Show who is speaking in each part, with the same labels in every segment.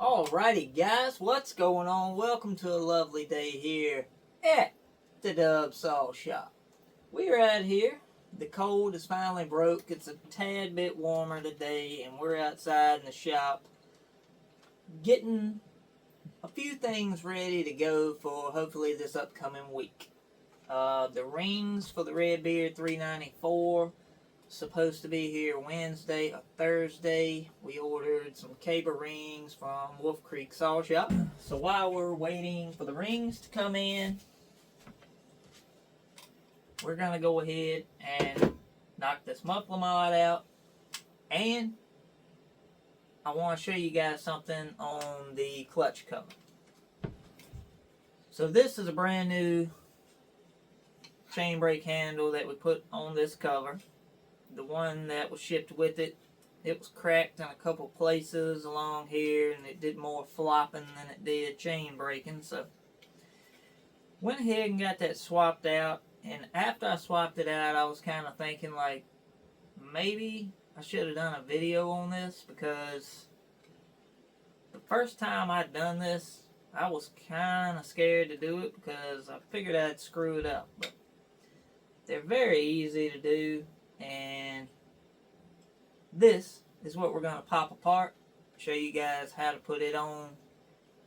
Speaker 1: Alrighty guys, what's going on? Welcome to a lovely day here at the Dub Saw Shop. We're out here. The cold is finally broke. It's a tad bit warmer today and we're outside in the shop getting a few things ready to go for hopefully this upcoming week. The rings for the Redbeard 394 supposed to be here Wednesday or Thursday. We ordered some cable rings from Wolf Creek Saw Shop. So while we're waiting for the rings to come in, we're going to go ahead and knock this muffler mod out. And I want to show you guys something on the clutch cover. So this is a brand new chain brake handle that we put on this cover. The one that was shipped with it, it was cracked in a couple places along here and it did more flopping than it did chain braking. So went ahead and got that swapped out, and after I swapped it out I was kind of thinking like maybe I should have done a video on this, because the first time I'd done this I was kind of scared to do it because I figured I'd screw it up. But they're very easy to do. And this is what we're going to pop apart, show you guys how to put it on,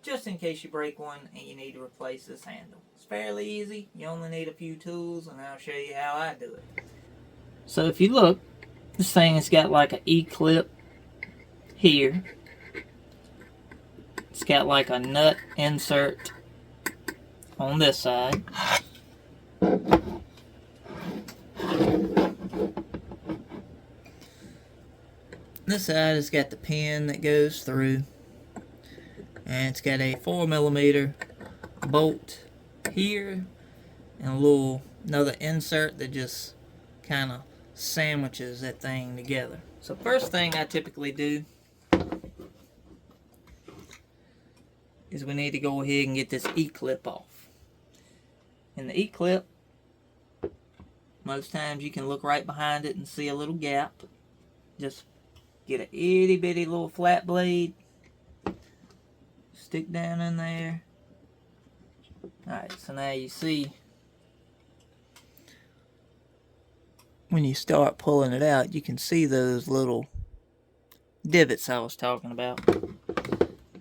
Speaker 1: just in case you break one and you need to replace this handle. It's fairly easy. You only need a few tools, and I'll show you how I do it. So if you look, this thing has got like an E-clip here. It's got like a nut insert on this side. This side has got the pin that goes through, and it's got a 4mm bolt here and another insert that just kind of sandwiches that thing together. So first thing I typically do is we need to go ahead and get this E-clip off. And the E-clip, most times you can look right behind it and see a little gap. Just get an itty bitty little flat blade, stick down in there. Alright, so now you see when you start pulling it out, you can see those little divots I was talking about.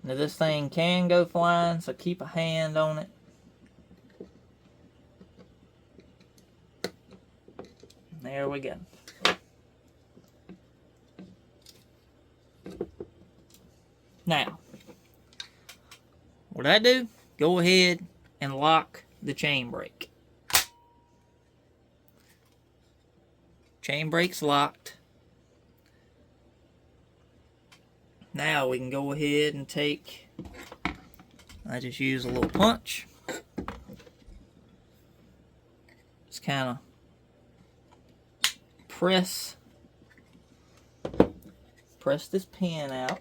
Speaker 1: Now this thing can go flying, so keep a hand on it. There we go. Now, what I do, go ahead and lock the chain brake. Chain brake's locked. Now we can go ahead and I just use a little punch. Just kind of press this pin out.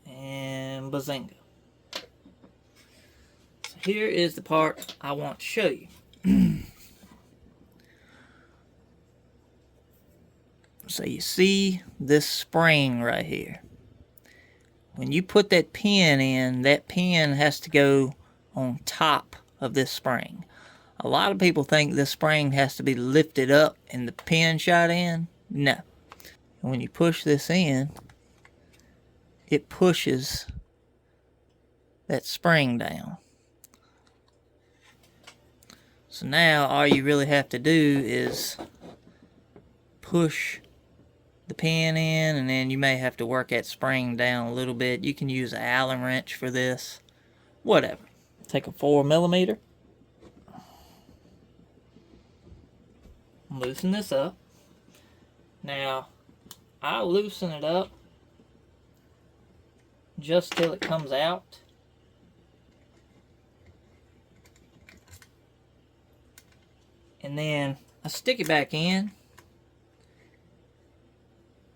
Speaker 1: And bazinga. So here is the part I want to show you. So you see this spring right here. When you put that pin in, that pin has to go on top of this spring. A lot of people think this spring has to be lifted up and the pin shot in. No. When you push this in, it pushes that spring down. So now all you really have to do is push the pin in, and then you may have to work that spring down a little bit. You can use an Allen wrench for this. Whatever. Take a 4mm. Loosen this up. Now, I loosen it up just till it comes out. And then I stick it back in.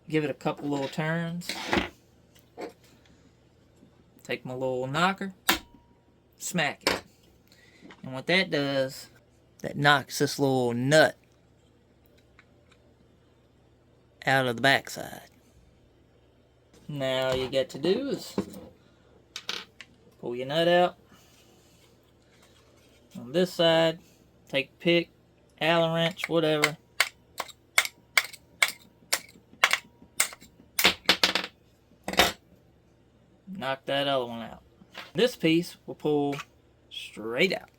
Speaker 1: Give it a couple little turns. Take my little knocker, smack it. And what that does that knocks this little nut out of the backside. Now all you got to do is pull your nut out. On this side, take a pick, Allen wrench, whatever. Knock that other one out. This piece will pull straight out.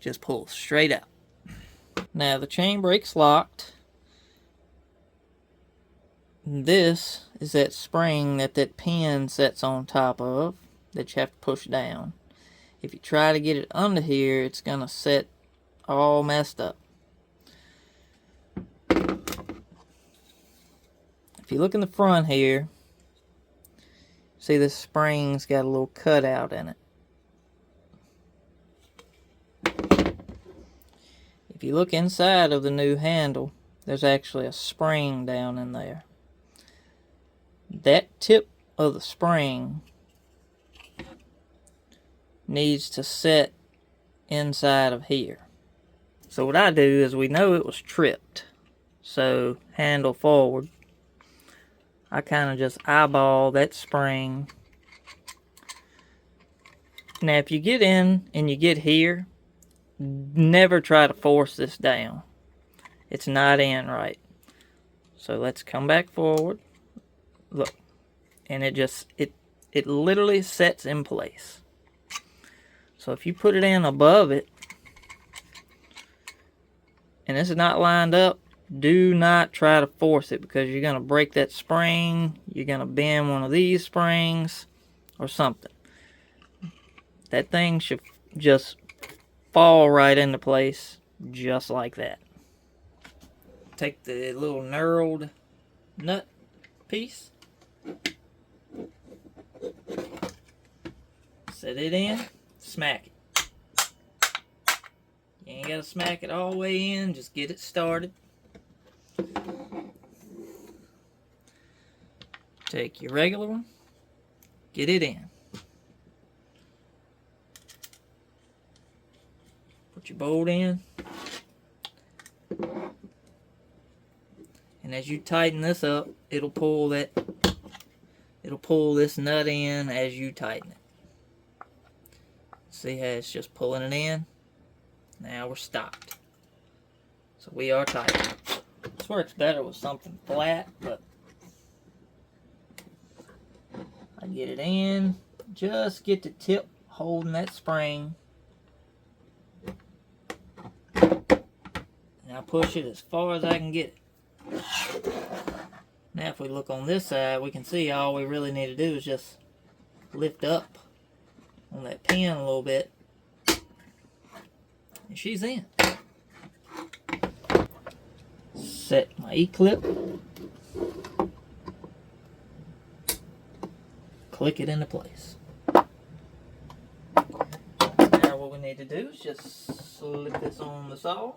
Speaker 1: Just pull straight out. Now the chain brake's locked. This is that spring that pin sets on top of that you have to push down. If you try to get it under here, it's gonna set all messed up. If you look in the front here, see this spring's got a little cutout in it. If you look inside of the new handle, there's actually a spring down in there. That tip of the spring needs to set inside of here. So what I do is, we know it was tripped, so handle forward, I kind of just eyeball that spring. Now if you get in and you get here, never try to force this down. It's not in right. So let's come back forward. Look, and it literally sets in place. So if you put it in above it, and this is not lined up, do not try to force it, because you're going to break that spring, you're going to bend one of these springs, or something. That thing should just fall right into place, just like that. Take the little knurled nut piece, set it in, smack it. You ain't gotta smack it all the way in, just get it started. Take your regular one, get it in. Put your bolt in. And as you tighten this up, it'll pull this nut in as you tighten it. See how it's just pulling it in? Now we're stopped. So we are tight. This works better with something flat, but I get it in. Just get the tip holding that spring. And I push it as far as I can get it. Now if we look on this side, we can see all we really need to do is just lift up on that pin a little bit, and she's in. Set my E-clip, click it into place. Now what we need to do is just slip this on the saw.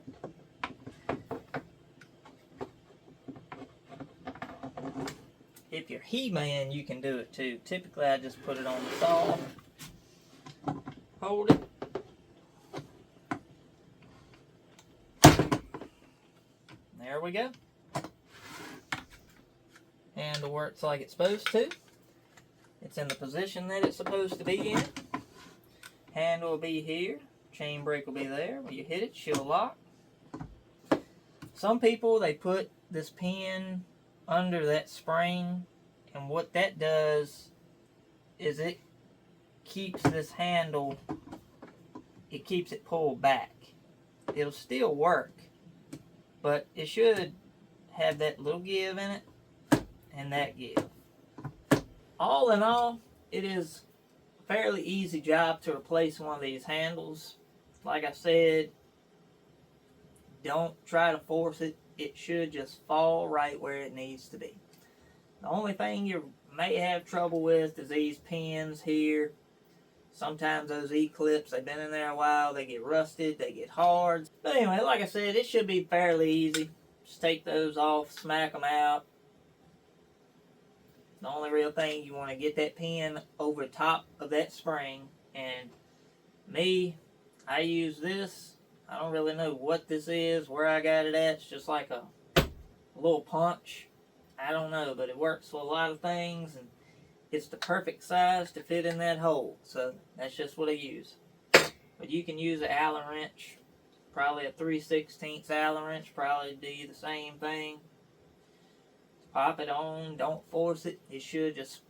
Speaker 1: If you're He-Man, you can do it too. Typically, I just put it on the saw, hold it, there we go. Handle works like it's supposed to. It's in the position that it's supposed to be in. Handle will be here. Chain brake will be there. When you hit it, she'll lock. Some people, they put this pin under that spring, and what that does is it keeps this handle, it keeps it pulled back. It'll still work, but it should have that little give in it and that give. All in all, it is a fairly easy job to replace one of these handles. Like I said, don't try to force it. It should just fall right where it needs to be. The only thing you may have trouble with is these pins here. Sometimes those E-clips, they've been in there a while, they get rusted, they get hard. But anyway, like I said, it should be fairly easy. Just take those off, smack them out. The only real thing, you want to get that pin over top of that spring. And me, I use this I don't really know what this is, where I got it at. It's just like a little punch. I don't know, but it works for a lot of things, and it's the perfect size to fit in that hole. So that's just what I use. But you can use an Allen wrench, probably a 3/16 Allen wrench, probably do the same thing. Pop it on, don't force it. It should just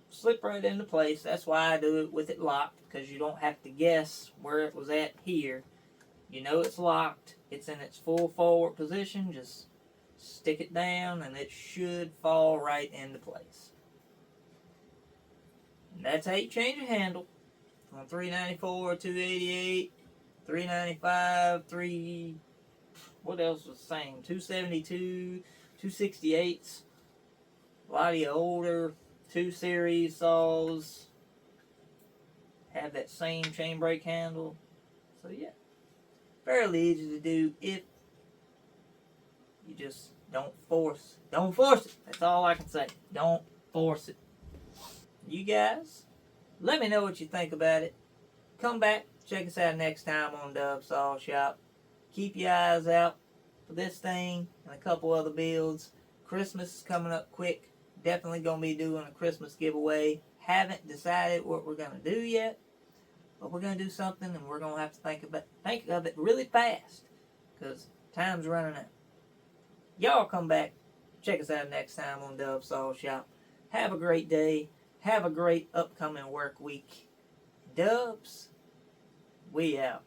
Speaker 1: slip right into place. That's why I do it with it locked, because you don't have to guess where it was at here. You know it's locked. It's in its full forward position. Just stick it down and it should fall right into place. And that's how you change a handle on 394, 288, 395, 3. What else was the same? 272, 268s. A lot of your older 2 series saws have that same chain brake handle. So yeah, fairly easy to do if you just don't force it. That's all I can say. Don't force it. You guys, let me know what you think about it. Come back, check us out next time on Dub Saw Shop. Keep your eyes out for this thing and a couple other builds. Christmas is coming up quick. Definitely going to be doing a Christmas giveaway. Haven't decided what we're going to do yet, but we're going to do something, and we're going to have to think of it really fast, because time's running out. Y'all come back, check us out next time on Dub Saw Shop. Have a great day. Have a great upcoming work week. Dubs, we out.